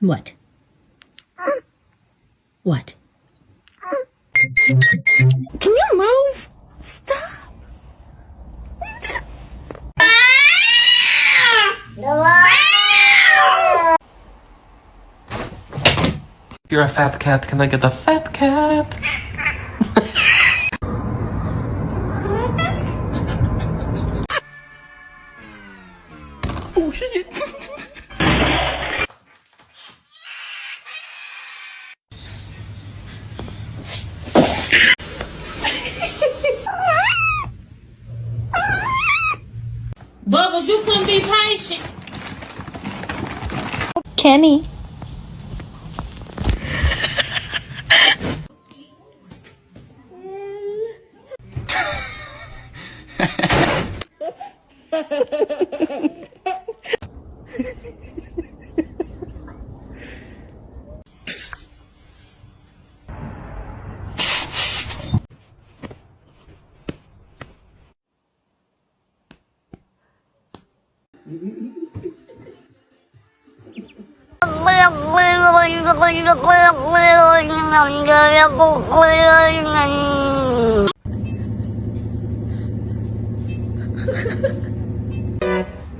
What? What? Can you move? Stop. You're a fat cat. Can I get a fat cat? Oh shit! Bubbles, you couldn't be patient. Kenny.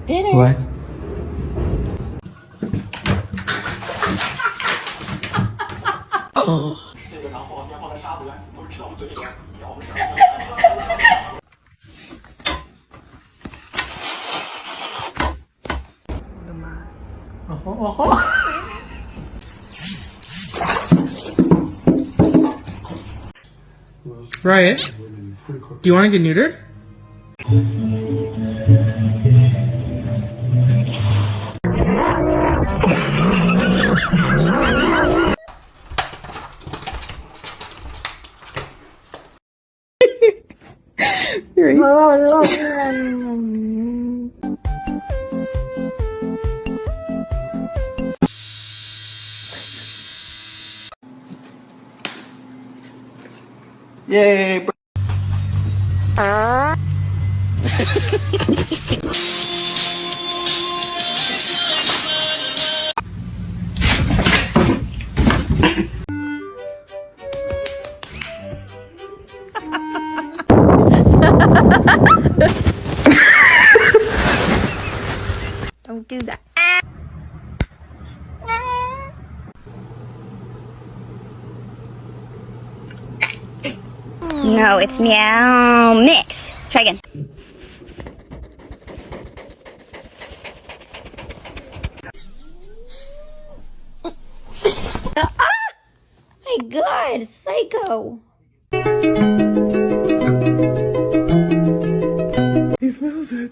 Dinner. What? Oh. Riot, do you want to get neutered? Yay! Don't do that. No, it's meow mix. Try again. My God, psycho. He smells it.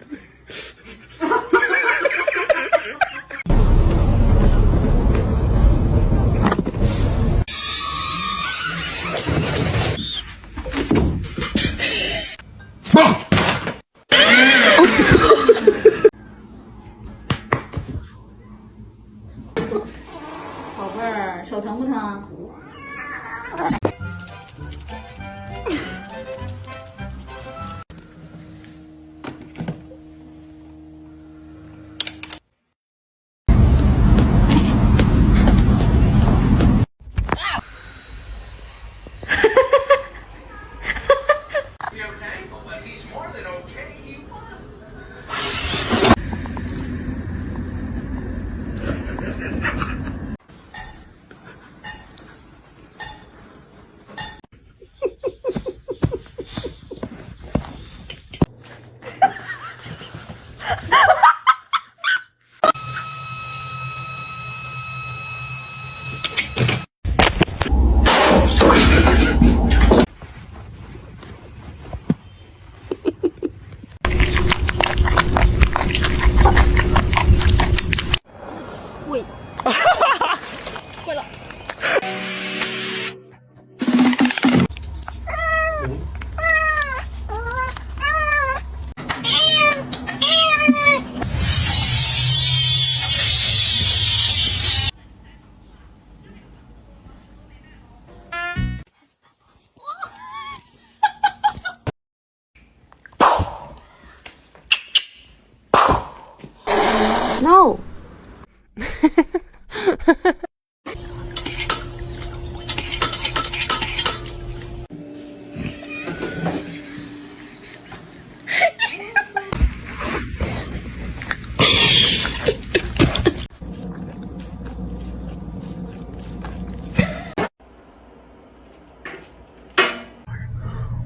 No.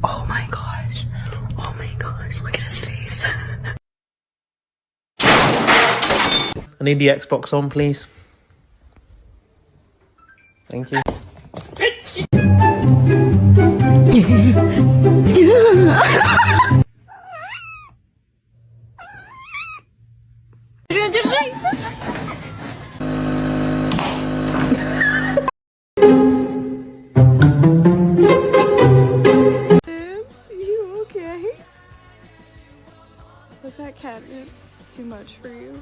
Oh my gosh. Oh my gosh. Look at his face. I need the Xbox on, please. Thank you. You okay? Was that catnip too much for you?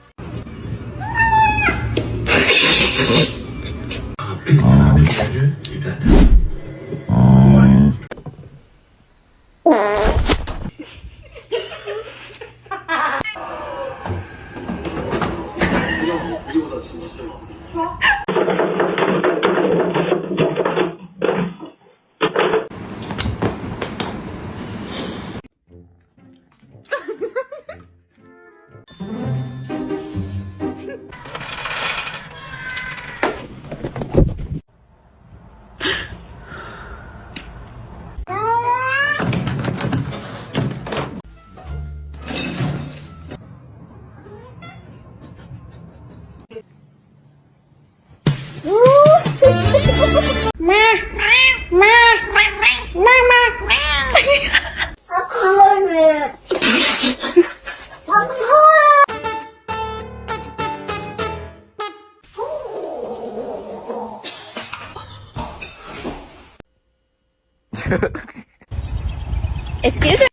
Excuse me?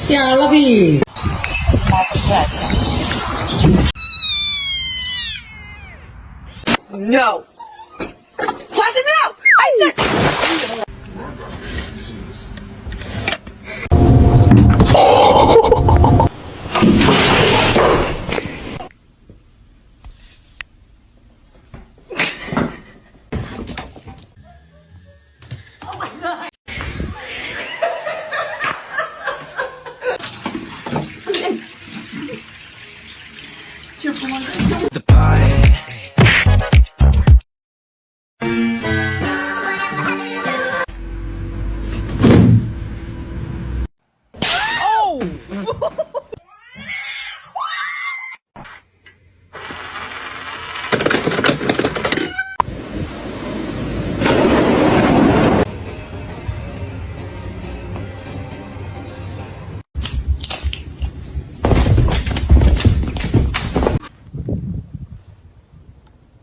Yeah, I love you. No. Tasha, no! I said.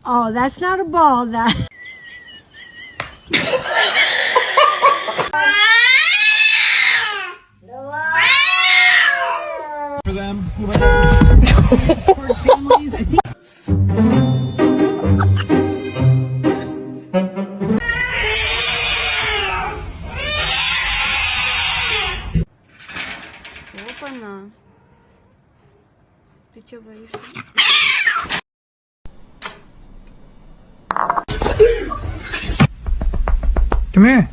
Oh, that's not a ball, that. For them, for families, I think. Опа-на. Ты чё боишься? Come here.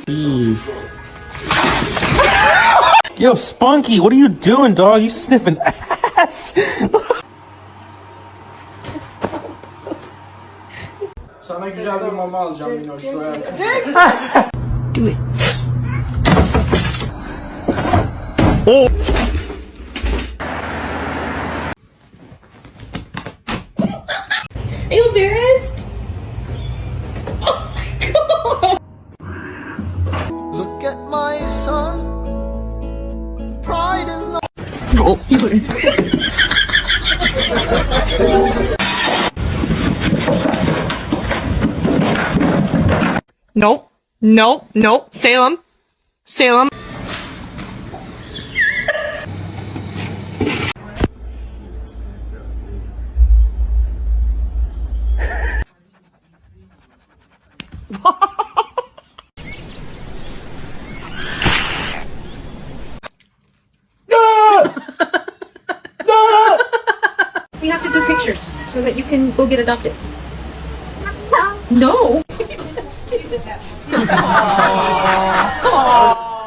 Jeez. Yo, Spunky, what are you doing, dog? You sniffing ass. Sana güzel bir mama alacağım Mino şuraya. Do it. Oh. Are you embarrassed? Oh my god! Look at my son. Pride is not. Oh, you wouldn't. Nope. Nope. Nope. Salem. Salem. We have to do pictures so that you can go get adopted. No.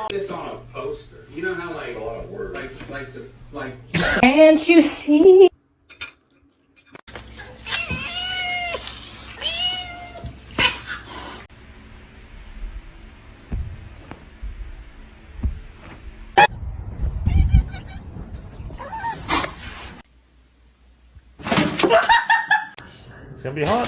This on a poster. You know how like a lot of words. Like Can't you see? It's gonna be hot.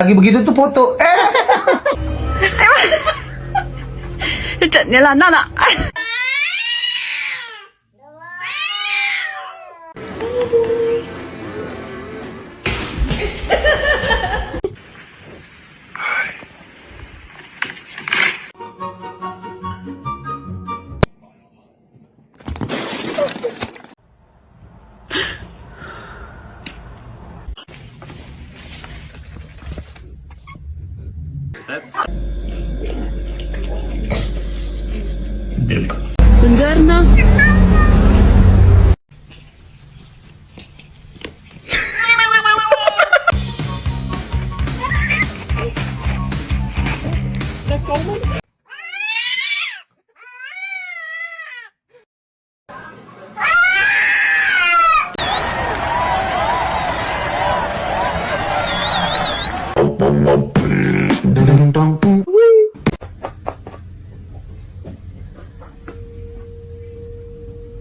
Lagi begitu tuh foto. Trận này là Nana. Buongiorno. Boom, boom, boom.